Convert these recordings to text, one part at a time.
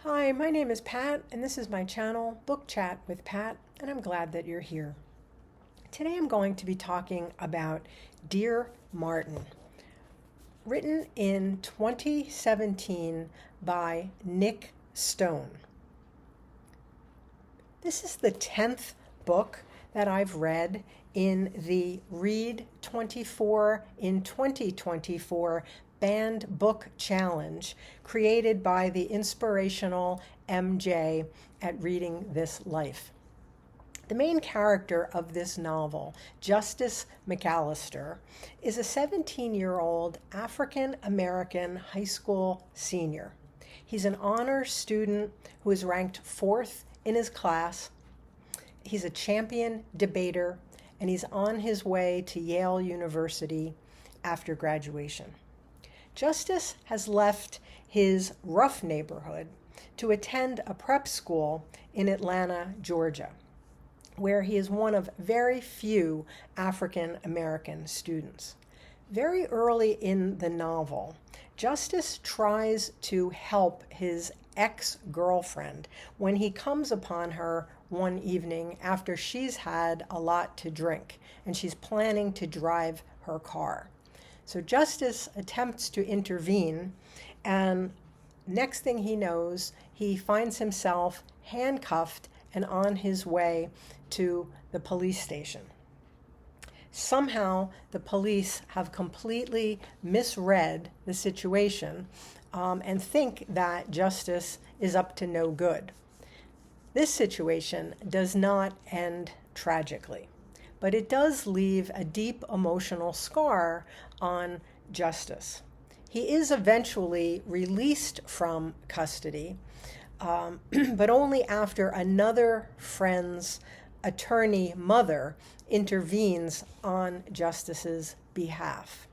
Hi, my name is Pat, and this is my channel, Book Chat with Pat, and I'm glad that you're here. Today I'm going to be talking about Dear Martin, written in 2017 by Nic Stone. This is the 10th book that I've read in the Read 24 in 2024 Banned Book Challenge created by the inspirational M-J at Reading This Life. The main character of this novel, Justice McAllister, is a 17-year-old African-American high school senior. He's an honors student who is ranked 4th in his class. He's a champion debater, and he's on his way to Yale University after graduation. Justice has left his rough neighborhood to attend a prep school in Atlanta, Georgia, where he is one of very few African American students. Very early in the novel, Justice tries to help his ex-girlfriend when he comes upon her one evening after she's had a lot to drink and she's planning to drive her car. So Justice attempts to intervene, and next thing he knows, he finds himself handcuffed and on his way to the police station. Somehow, the police have completely misread the situation and think that Justice is up to no good. This situation does not end tragically, but it does leave a deep emotional scar on Justice. He is eventually released from custody, but only after another friend's attorney mother intervenes on Justice's behalf.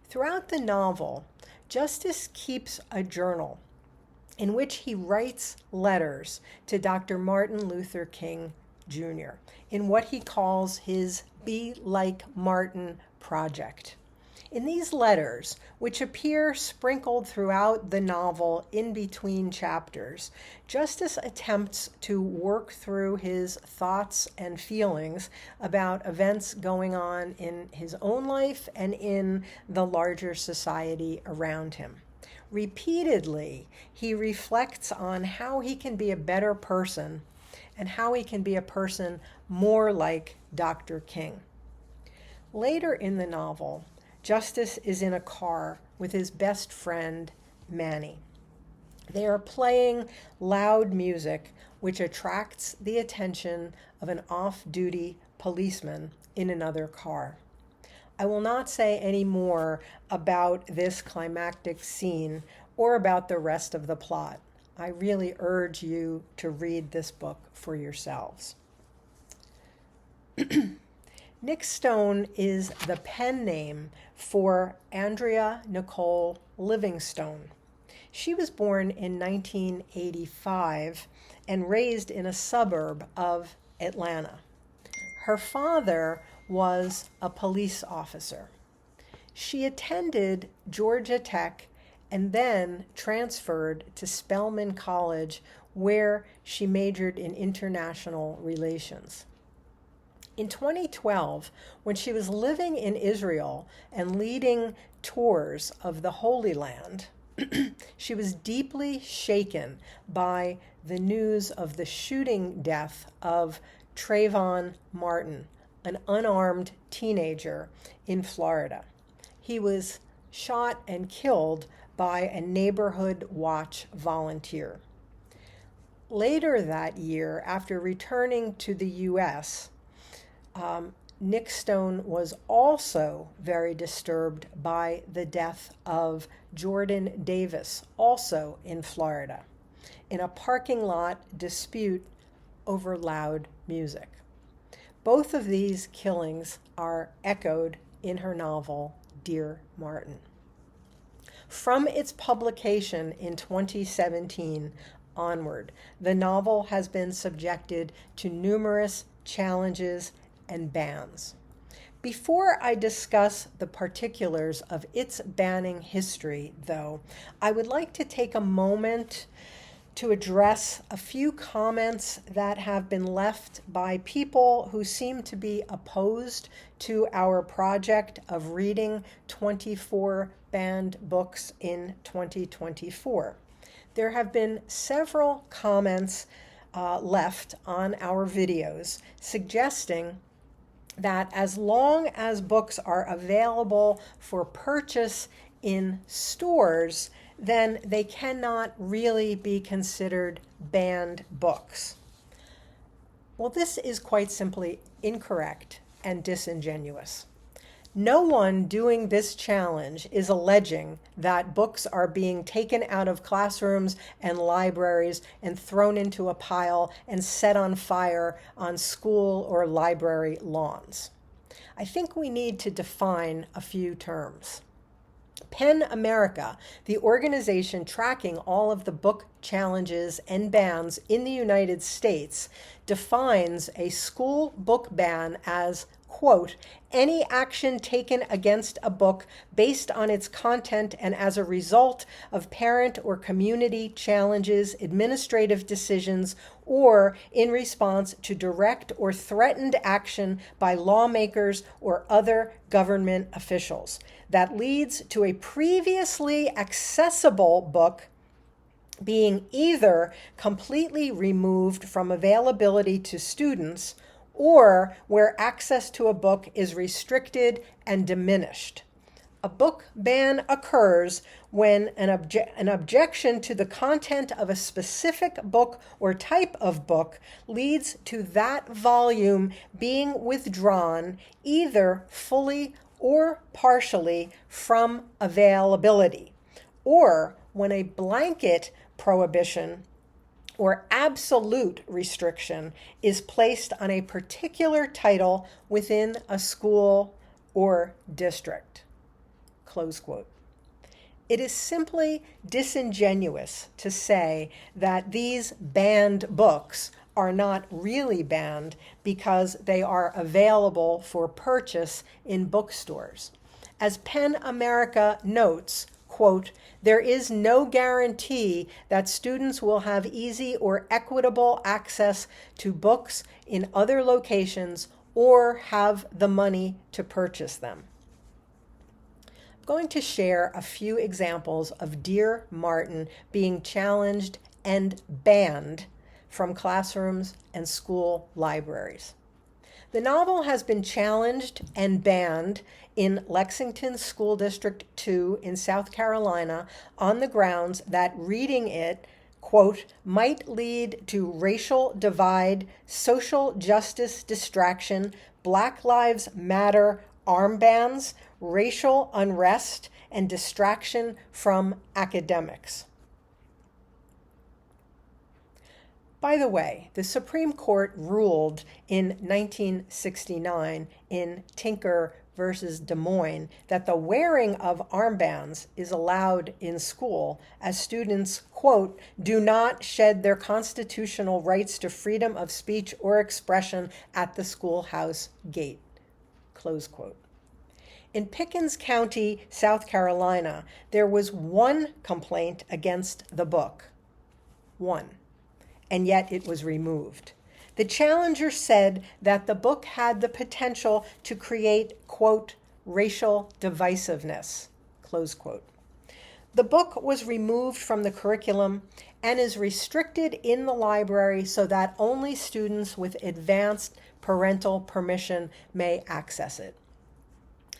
Throughout the novel, Justice keeps a journal in which he writes letters to Dr. Martin Luther King Jr. in what he calls his Be Like Martin project. In these letters, which appear sprinkled throughout the novel in between chapters, Justice attempts to work through his thoughts and feelings about events going on in his own life and in the larger society around him. Repeatedly, he reflects on how he can be a better person and how he can be a person more like Dr. King. Later in the novel, Justice is in a car with his best friend, Manny. They are playing loud music, which attracts the attention of an off-duty policeman in another car. I will not say any more about this climactic scene or about the rest of the plot. I really urge you to read this book for yourselves. Nic Stone is the pen name for Andrea Nicole Livingstone. She was born in 1985 and raised in a suburb of Atlanta. Her father was a police officer. She attended Georgia Tech and then transferred to Spelman College, where she majored in international relations. In 2012, when she was living in Israel and leading tours of the Holy Land, she was deeply shaken by the news of the shooting death of Trayvon Martin, an unarmed teenager in Florida. He was shot and killed by a neighborhood watch volunteer. Later that year, after returning to the U.S., Nic Stone was also very disturbed by the death of Jordan Davis, also in Florida, in a parking lot dispute over loud music. Both of these killings are echoed in her novel, Dear Martin. From its publication in 2017 onward, the novel has been subjected to numerous challenges and bans. Before I discuss the particulars of its banning history, though, I would like to take a moment to address a few comments that have been left by people who seem to be opposed to our project of reading 24 banned books in 2024. There have been several comments left on our videos suggesting that as long as books are available for purchase in stores, then they cannot really be considered banned books. Well, this is quite simply incorrect and disingenuous. No one doing this challenge is alleging that books are being taken out of classrooms and libraries and thrown into a pile and set on fire on school or library lawns. I think we need to define a few terms. PEN America, the organization tracking all of the book challenges and bans in the United States, defines a school book ban as, quote, any action taken against a book based on its content and as a result of parent or community challenges, administrative decisions, or in response to direct or threatened action by lawmakers or other government officials that leads to a previously accessible book being either completely removed from availability to students or where access to a book is restricted and diminished. A book ban occurs when an objection to the content of a specific book or type of book leads to that volume being withdrawn either fully or partially from availability, or when a blanket prohibition or absolute restriction is placed on a particular title within a school or district. Close quote. It is simply disingenuous to say that these banned books are not really banned because they are available for purchase in bookstores. As PEN America notes, quote, there is no guarantee that students will have easy or equitable access to books in other locations or have the money to purchase them. I'm going to share a few examples of Dear Martin being challenged and banned from classrooms and school libraries. The novel has been challenged and banned in Lexington School District 2 in South Carolina on the grounds that reading it, quote, might lead to racial divide, social justice distraction, Black Lives Matter armbands, racial unrest, and distraction from academics. By the way, the Supreme Court ruled in 1969 in Tinker versus Des Moines that the wearing of armbands is allowed in school as students, quote, do not shed their constitutional rights to freedom of speech or expression at the schoolhouse gate, close quote. In Pickens County, South Carolina, there was one complaint against the book. One. And yet it was removed. The challenger said that the book had the potential to create, quote, racial divisiveness, close quote. The book was removed from the curriculum and is restricted in the library so that only students with advanced parental permission may access it.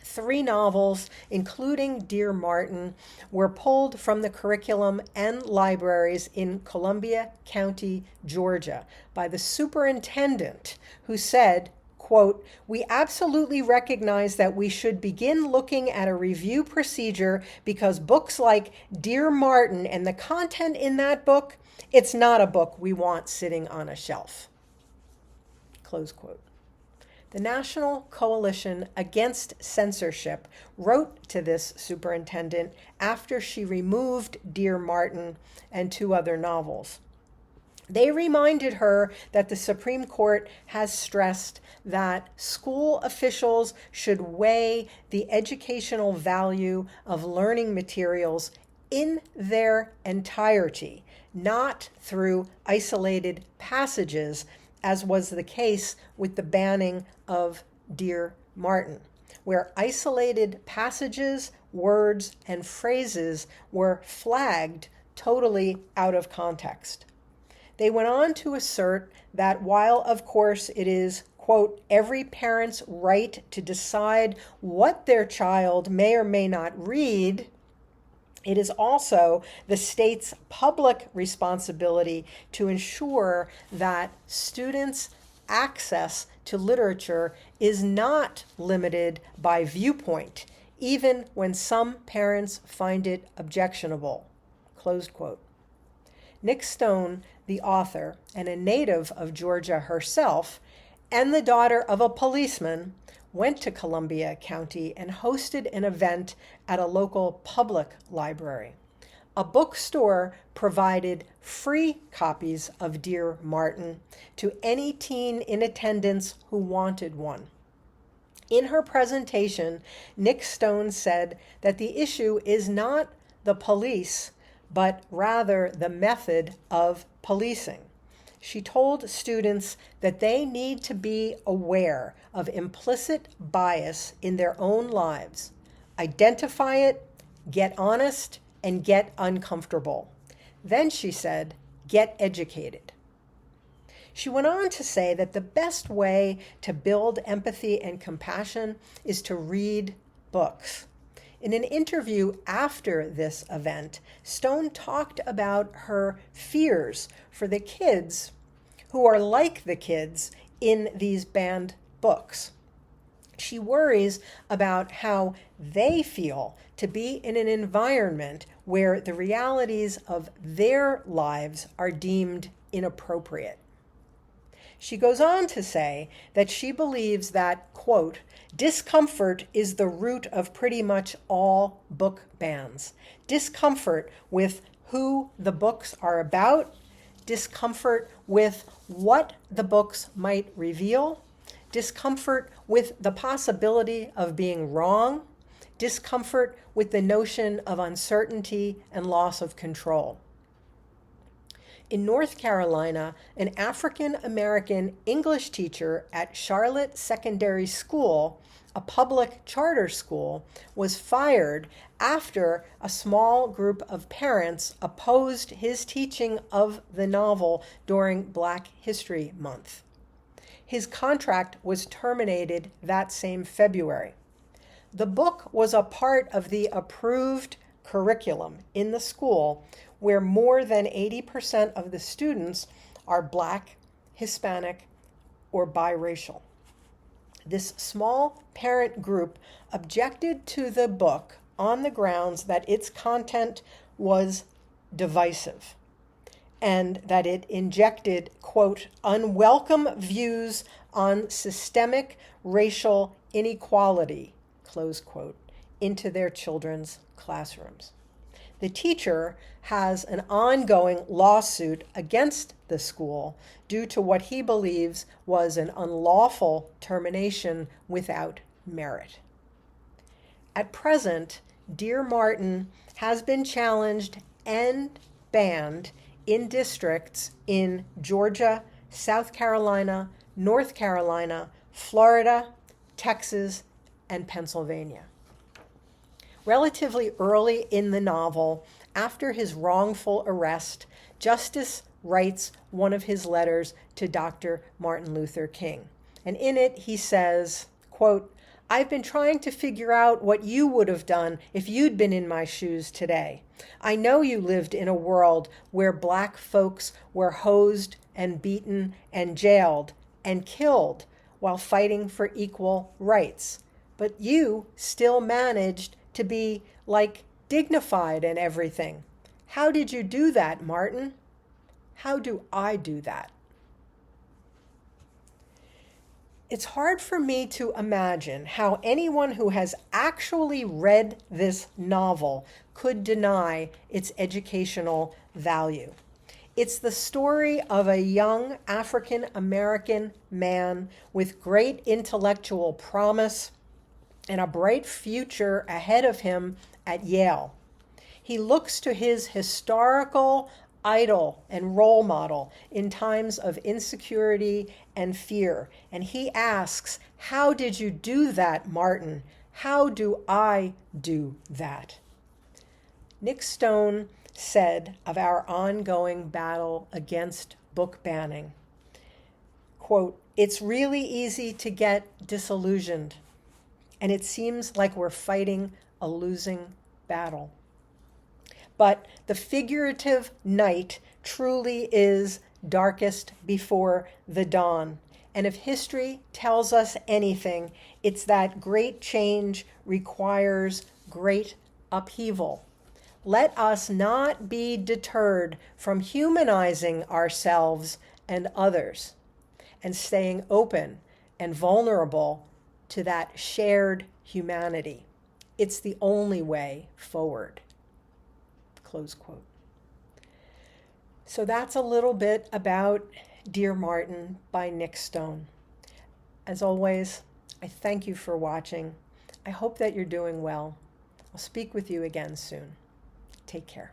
3 novels, including Dear Martin, were pulled from the curriculum and libraries in Columbia County, Georgia, by the superintendent who said, quote, we absolutely recognize that we should begin looking at a review procedure because books like Dear Martin and the content in that book, it's not a book we want sitting on a shelf, close quote. The National Coalition Against Censorship wrote to this superintendent after she removed Dear Martin and 2 other novels. They reminded her that the Supreme Court has stressed that school officials should weigh the educational value of learning materials in their entirety not through isolated passages, as was the case with the banning of Dear Martin, where isolated passages, words, and phrases were flagged totally out of context. They went on to assert that while, of course, it is, quote, every parent's right to decide what their child may or may not read, it is also the state's public responsibility to ensure that students' access to literature is not limited by viewpoint, even when some parents find it objectionable, close quote. Nic Stone, the author and a native of Georgia herself, and the daughter of a policeman, went to Columbia County and hosted an event at a local public library. A bookstore provided free copies of Dear Martin to any teen in attendance who wanted one. In her presentation, Nic Stone said that the issue is not the police, but rather the method of policing. She told students that they need to be aware of implicit bias in their own lives, identify it, get honest, and get uncomfortable. Then she said, get educated. She went on to say that the best way to build empathy and compassion is to read books. In an interview after this event, Stone talked about her fears for the kids who are like the kids in these banned books. She worries about how they feel to be in an environment where the realities of their lives are deemed inappropriate. She goes on to say that she believes that, quote, discomfort is the root of pretty much all book bans. Discomfort with who the books are about, discomfort with what the books might reveal, discomfort with the possibility of being wrong, discomfort with the notion of uncertainty and loss of control. In North Carolina, an African-American English teacher at Charlotte Secondary School, a public charter school, was fired after a small group of parents opposed his teaching of the novel during Black History Month. His contract was terminated that same February. The book was a part of the approved curriculum in the school, where more than 80% of the students are Black, Hispanic, or biracial. This small parent group objected to the book on the grounds that its content was divisive and that it injected, quote, unwelcome views on systemic racial inequality, close quote, into their children's classrooms. The teacher has an ongoing lawsuit against the school due to what he believes was an unlawful termination without merit. At present, Dear Martin has been challenged and banned in districts in Georgia, South Carolina, North Carolina, Florida, Texas, and Pennsylvania. Relatively early in the novel, after his wrongful arrest, Justice writes one of his letters to Dr. Martin Luther King. And in it, he says, quote, I've been trying to figure out what you would have done if you'd been in my shoes today. I know you lived in a world where Black folks were hosed and beaten and jailed and killed while fighting for equal rights. But you still managed to be, like, dignified and everything. How did you do that, Martin? How do I do that? It's hard for me to imagine how anyone who has actually read this novel could deny its educational value. It's the story of a young African-American man with great intellectual promise and a bright future ahead of him at Yale. He looks to his historical, idol and role model in times of insecurity and fear. And he asks, how did you do that, Martin? How do I do that? Nic Stone said of our ongoing battle against book banning, quote, "It's really easy to get disillusioned, and it seems like we're fighting a losing battle. But the figurative night truly is darkest before the dawn. And if history tells us anything, it's that great change requires great upheaval. Let us not be deterred from humanizing ourselves and others and staying open and vulnerable to that shared humanity. It's the only way forward." Close quote. So that's a little bit about Dear Martin by Nic Stone. As always, I thank you for watching. I hope that you're doing well. I'll speak with you again soon. Take care.